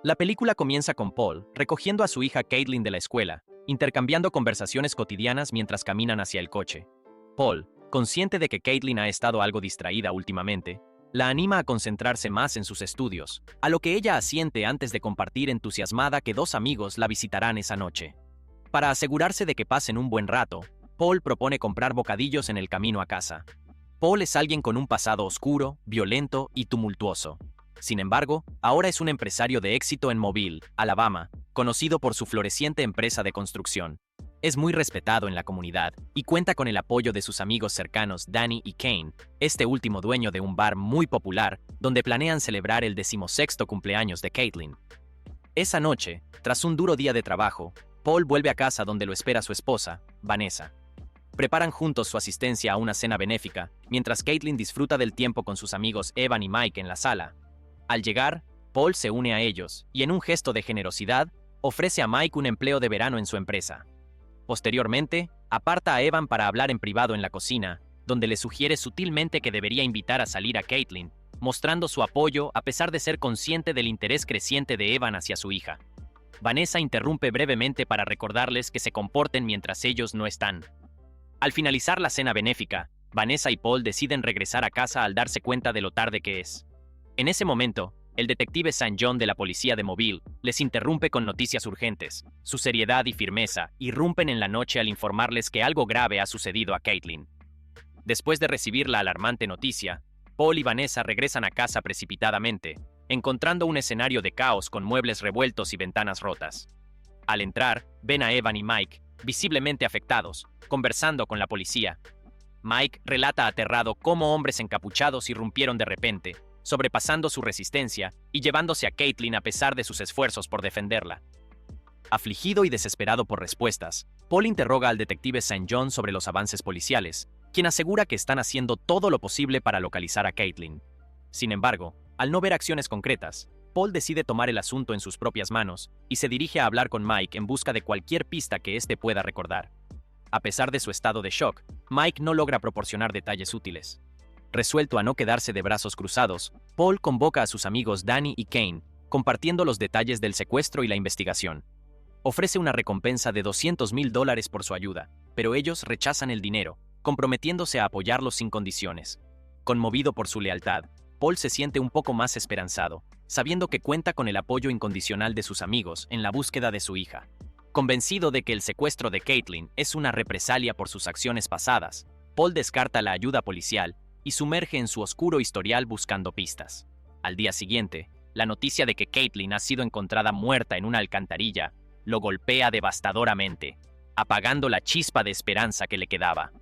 La película comienza con Paul recogiendo a su hija Caitlin de la escuela, intercambiando conversaciones cotidianas mientras caminan hacia el coche. Paul, consciente de que Caitlin ha estado algo distraída últimamente, la anima a concentrarse más en sus estudios, a lo que ella asiente antes de compartir entusiasmada que dos amigos la visitarán esa noche. Para asegurarse de que pasen un buen rato, Paul propone comprar bocadillos en el camino a casa. Paul es alguien con un pasado oscuro, violento y tumultuoso. Sin embargo, ahora es un empresario de éxito en Mobile, Alabama, conocido por su floreciente empresa de construcción. Es muy respetado en la comunidad y cuenta con el apoyo de sus amigos cercanos Danny y Kane, este último dueño de un bar muy popular donde planean celebrar el 16º cumpleaños de Caitlin. Esa noche, tras un duro día de trabajo, Paul vuelve a casa donde lo espera su esposa, Vanessa. Preparan juntos su asistencia a una cena benéfica, mientras Caitlin disfruta del tiempo con sus amigos Evan y Mike en la sala. Al llegar, Paul se une a ellos y en un gesto de generosidad, ofrece a Mike un empleo de verano en su empresa. Posteriormente, aparta a Evan para hablar en privado en la cocina, donde le sugiere sutilmente que debería invitar a salir a Caitlin, mostrando su apoyo a pesar de ser consciente del interés creciente de Evan hacia su hija. Vanessa interrumpe brevemente para recordarles que se comporten mientras ellos no están. Al finalizar la cena benéfica, Vanessa y Paul deciden regresar a casa al darse cuenta de lo tarde que es. En ese momento, el detective St. John de la policía de Mobile les interrumpe con noticias urgentes. Su seriedad y firmeza irrumpen en la noche al informarles que algo grave ha sucedido a Caitlin. Después de recibir la alarmante noticia, Paul y Vanessa regresan a casa precipitadamente, encontrando un escenario de caos con muebles revueltos y ventanas rotas. Al entrar, ven a Evan y Mike, visiblemente afectados, conversando con la policía. Mike relata aterrado cómo hombres encapuchados irrumpieron de repente, sobrepasando su resistencia y llevándose a Caitlin a pesar de sus esfuerzos por defenderla. Afligido y desesperado por respuestas, Paul interroga al detective St. John sobre los avances policiales, quien asegura que están haciendo todo lo posible para localizar a Caitlin. Sin embargo, al no ver acciones concretas, Paul decide tomar el asunto en sus propias manos y se dirige a hablar con Mike en busca de cualquier pista que éste pueda recordar. A pesar de su estado de shock, Mike no logra proporcionar detalles útiles. Resuelto a no quedarse de brazos cruzados, Paul convoca a sus amigos Danny y Kane, compartiendo los detalles del secuestro y la investigación. Ofrece una recompensa de $200,000 por su ayuda, pero ellos rechazan el dinero, comprometiéndose a apoyarlos sin condiciones. Conmovido por su lealtad, Paul se siente un poco más esperanzado, sabiendo que cuenta con el apoyo incondicional de sus amigos en la búsqueda de su hija. Convencido de que el secuestro de Caitlin es una represalia por sus acciones pasadas, Paul descarta la ayuda policial y sumerge en su oscuro historial buscando pistas. Al día siguiente, la noticia de que Caitlin ha sido encontrada muerta en una alcantarilla lo golpea devastadoramente, apagando la chispa de esperanza que le quedaba.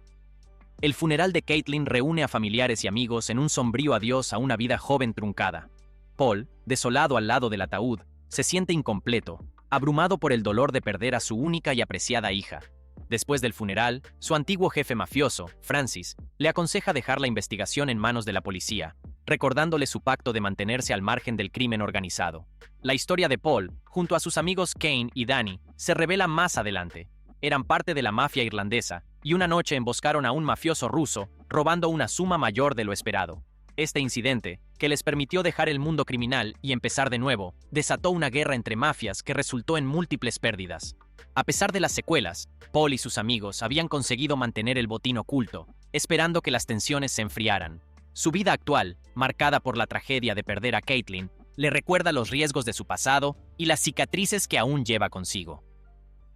El funeral de Caitlin reúne a familiares y amigos en un sombrío adiós a una vida joven truncada. Paul, desolado al lado del ataúd, se siente incompleto, abrumado por el dolor de perder a su única y apreciada hija. Después del funeral, su antiguo jefe mafioso, Francis, le aconseja dejar la investigación en manos de la policía, recordándole su pacto de mantenerse al margen del crimen organizado. La historia de Paul, junto a sus amigos Kane y Danny, se revela más adelante. Eran parte de la mafia irlandesa, y una noche emboscaron a un mafioso ruso, robando una suma mayor de lo esperado. Este incidente, que les permitió dejar el mundo criminal y empezar de nuevo, desató una guerra entre mafias que resultó en múltiples pérdidas. A pesar de las secuelas, Paul y sus amigos habían conseguido mantener el botín oculto, esperando que las tensiones se enfriaran. Su vida actual, marcada por la tragedia de perder a Caitlin, le recuerda los riesgos de su pasado y las cicatrices que aún lleva consigo.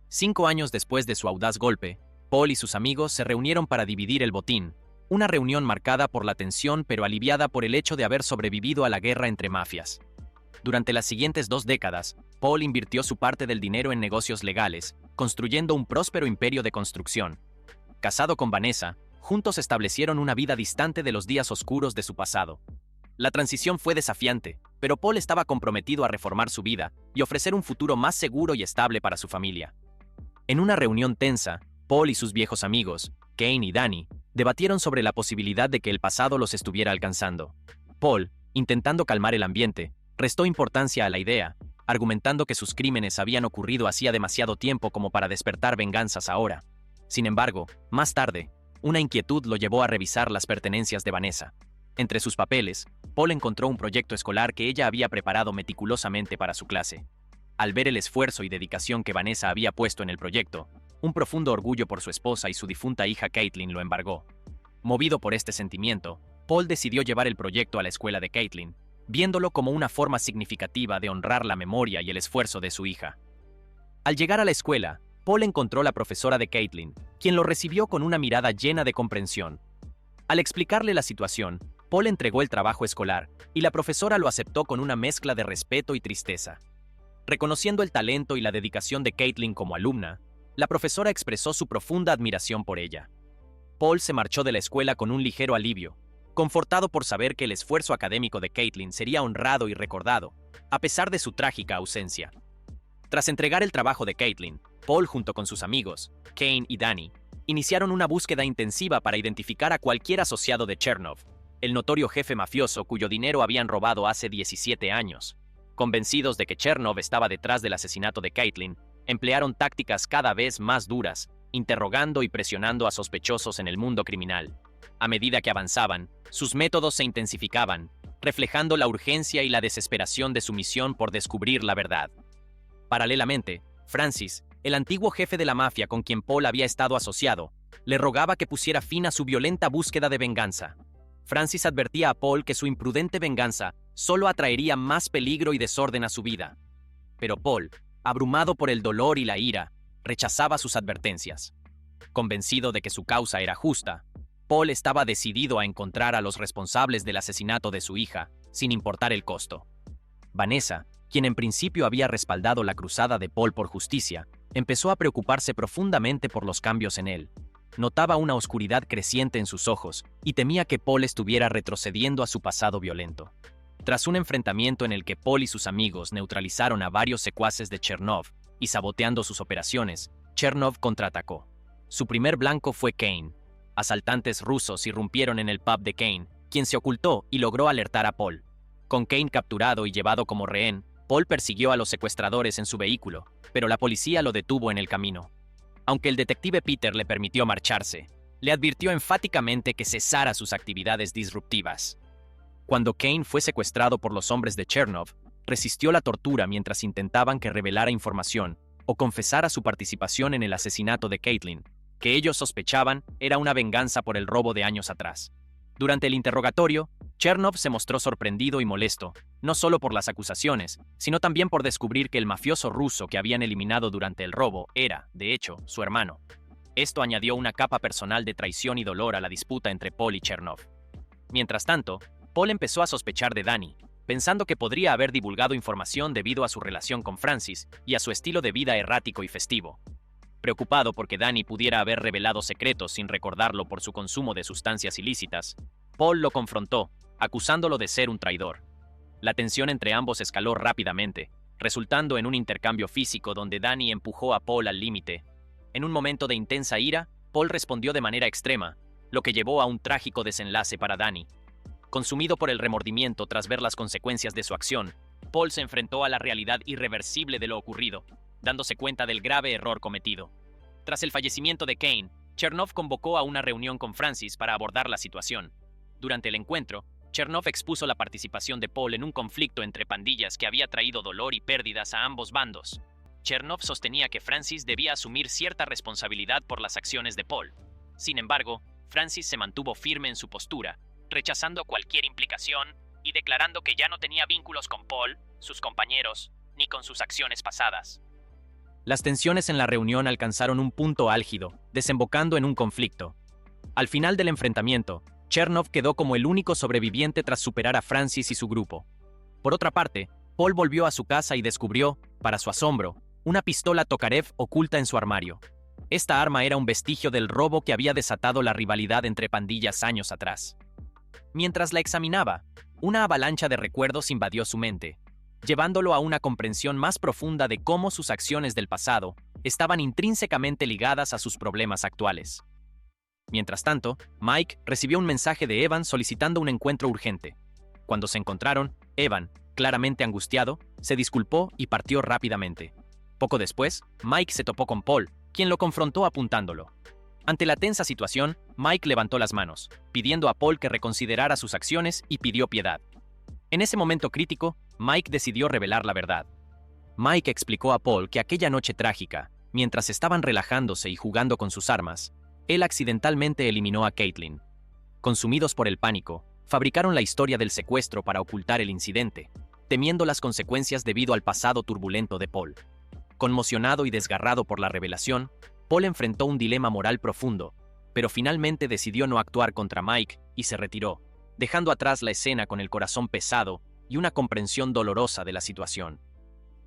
5 años después de su audaz golpe, Paul y sus amigos se reunieron para dividir el botín, una reunión marcada por la tensión pero aliviada por el hecho de haber sobrevivido a la guerra entre mafias. Durante las siguientes 2 décadas, Paul invirtió su parte del dinero en negocios legales, construyendo un próspero imperio de construcción. Casado con Vanessa, juntos establecieron una vida distante de los días oscuros de su pasado. La transición fue desafiante, pero Paul estaba comprometido a reformar su vida y ofrecer un futuro más seguro y estable para su familia. En una reunión tensa, Paul y sus viejos amigos, Kane y Danny, debatieron sobre la posibilidad de que el pasado los estuviera alcanzando. Paul, intentando calmar el ambiente, restó importancia a la idea, argumentando que sus crímenes habían ocurrido hacía demasiado tiempo como para despertar venganzas ahora. Sin embargo, más tarde, una inquietud lo llevó a revisar las pertenencias de Vanessa. Entre sus papeles, Paul encontró un proyecto escolar que ella había preparado meticulosamente para su clase. Al ver el esfuerzo y dedicación que Vanessa había puesto en el proyecto, un profundo orgullo por su esposa y su difunta hija Caitlin lo embargó. Movido por este sentimiento, Paul decidió llevar el proyecto a la escuela de Caitlin, viéndolo como una forma significativa de honrar la memoria y el esfuerzo de su hija. Al llegar a la escuela, Paul encontró a la profesora de Caitlin, quien lo recibió con una mirada llena de comprensión. Al explicarle la situación, Paul entregó el trabajo escolar, y la profesora lo aceptó con una mezcla de respeto y tristeza. Reconociendo el talento y la dedicación de Caitlin como alumna, la profesora expresó su profunda admiración por ella. Paul se marchó de la escuela con un ligero alivio, confortado por saber que el esfuerzo académico de Caitlin sería honrado y recordado, a pesar de su trágica ausencia. Tras entregar el trabajo de Caitlin, Paul junto con sus amigos, Kane y Danny, iniciaron una búsqueda intensiva para identificar a cualquier asociado de Chernov, el notorio jefe mafioso cuyo dinero habían robado hace 17 años. Convencidos de que Chernov estaba detrás del asesinato de Caitlin, emplearon tácticas cada vez más duras, interrogando y presionando a sospechosos en el mundo criminal. A medida que avanzaban, sus métodos se intensificaban, reflejando la urgencia y la desesperación de su misión por descubrir la verdad. Paralelamente, Francis, el antiguo jefe de la mafia con quien Paul había estado asociado, le rogaba que pusiera fin a su violenta búsqueda de venganza. Francis advertía a Paul que su imprudente venganza solo atraería más peligro y desorden a su vida. Pero Paul, abrumado por el dolor y la ira, rechazaba sus advertencias. Convencido de que su causa era justa, Paul estaba decidido a encontrar a los responsables del asesinato de su hija, sin importar el costo. Vanessa, quien en principio había respaldado la cruzada de Paul por justicia, empezó a preocuparse profundamente por los cambios en él. Notaba una oscuridad creciente en sus ojos y temía que Paul estuviera retrocediendo a su pasado violento. Tras un enfrentamiento en el que Paul y sus amigos neutralizaron a varios secuaces de Chernov y saboteando sus operaciones, Chernov contraatacó. Su primer blanco fue Kane. Asaltantes rusos irrumpieron en el pub de Kane, quien se ocultó y logró alertar a Paul. Con Kane capturado y llevado como rehén, Paul persiguió a los secuestradores en su vehículo, pero la policía lo detuvo en el camino. Aunque el detective Peter le permitió marcharse, le advirtió enfáticamente que cesara sus actividades disruptivas. Cuando Kane fue secuestrado por los hombres de Chernov, resistió la tortura mientras intentaban que revelara información o confesara su participación en el asesinato de Caitlin, que ellos sospechaban era una venganza por el robo de años atrás. Durante el interrogatorio, Chernov se mostró sorprendido y molesto, no solo por las acusaciones, sino también por descubrir que el mafioso ruso que habían eliminado durante el robo era, de hecho, su hermano. Esto añadió una capa personal de traición y dolor a la disputa entre Paul y Chernov. Mientras tanto, Paul empezó a sospechar de Danny, pensando que podría haber divulgado información debido a su relación con Francis y a su estilo de vida errático y festivo. Preocupado porque Danny pudiera haber revelado secretos sin recordarlo por su consumo de sustancias ilícitas, Paul lo confrontó, acusándolo de ser un traidor. La tensión entre ambos escaló rápidamente, resultando en un intercambio físico donde Danny empujó a Paul al límite. En un momento de intensa ira, Paul respondió de manera extrema, lo que llevó a un trágico desenlace para Danny. Consumido por el remordimiento tras ver las consecuencias de su acción, Paul se enfrentó a la realidad irreversible de lo ocurrido, dándose cuenta del grave error cometido. Tras el fallecimiento de Kane, Chernov convocó a una reunión con Francis para abordar la situación. Durante el encuentro, Chernov expuso la participación de Paul en un conflicto entre pandillas que había traído dolor y pérdidas a ambos bandos. Chernov sostenía que Francis debía asumir cierta responsabilidad por las acciones de Paul. Sin embargo, Francis se mantuvo firme en su postura, rechazando cualquier implicación y declarando que ya no tenía vínculos con Paul, sus compañeros, ni con sus acciones pasadas. Las tensiones en la reunión alcanzaron un punto álgido, desembocando en un conflicto. Al final del enfrentamiento, Chernov quedó como el único sobreviviente tras superar a Francis y su grupo. Por otra parte, Paul volvió a su casa y descubrió, para su asombro, una pistola Tokarev oculta en su armario. Esta arma era un vestigio del robo que había desatado la rivalidad entre pandillas años atrás. Mientras la examinaba, una avalancha de recuerdos invadió su mente, llevándolo a una comprensión más profunda de cómo sus acciones del pasado estaban intrínsecamente ligadas a sus problemas actuales. Mientras tanto, Mike recibió un mensaje de Evan solicitando un encuentro urgente. Cuando se encontraron, Evan, claramente angustiado, se disculpó y partió rápidamente. Poco después, Mike se topó con Paul, quien lo confrontó apuntándolo. Ante la tensa situación, Mike levantó las manos, pidiendo a Paul que reconsiderara sus acciones y pidió piedad. En ese momento crítico, Mike decidió revelar la verdad. Mike explicó a Paul que aquella noche trágica, mientras estaban relajándose y jugando con sus armas, él accidentalmente eliminó a Caitlin. Consumidos por el pánico, fabricaron la historia del secuestro para ocultar el incidente, temiendo las consecuencias debido al pasado turbulento de Paul. Conmocionado y desgarrado por la revelación, Paul enfrentó un dilema moral profundo, pero finalmente decidió no actuar contra Mike y se retiró, dejando atrás la escena con el corazón pesado y una comprensión dolorosa de la situación.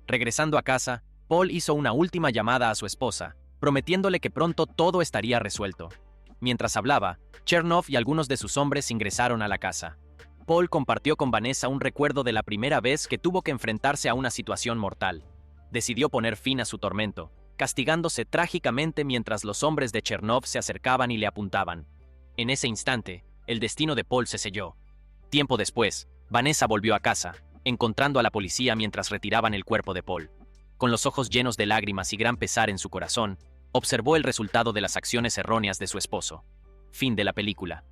Regresando a casa, Paul hizo una última llamada a su esposa, prometiéndole que pronto todo estaría resuelto. Mientras hablaba, Chernoff y algunos de sus hombres ingresaron a la casa. Paul compartió con Vanessa un recuerdo de la primera vez que tuvo que enfrentarse a una situación mortal. Decidió poner fin a su tormento, castigándose trágicamente mientras los hombres de Chernoff se acercaban y le apuntaban. En ese instante, el destino de Paul se selló. Tiempo después, Vanessa volvió a casa, encontrando a la policía mientras retiraban el cuerpo de Paul. Con los ojos llenos de lágrimas y gran pesar en su corazón, observó el resultado de las acciones erróneas de su esposo. Fin de la película.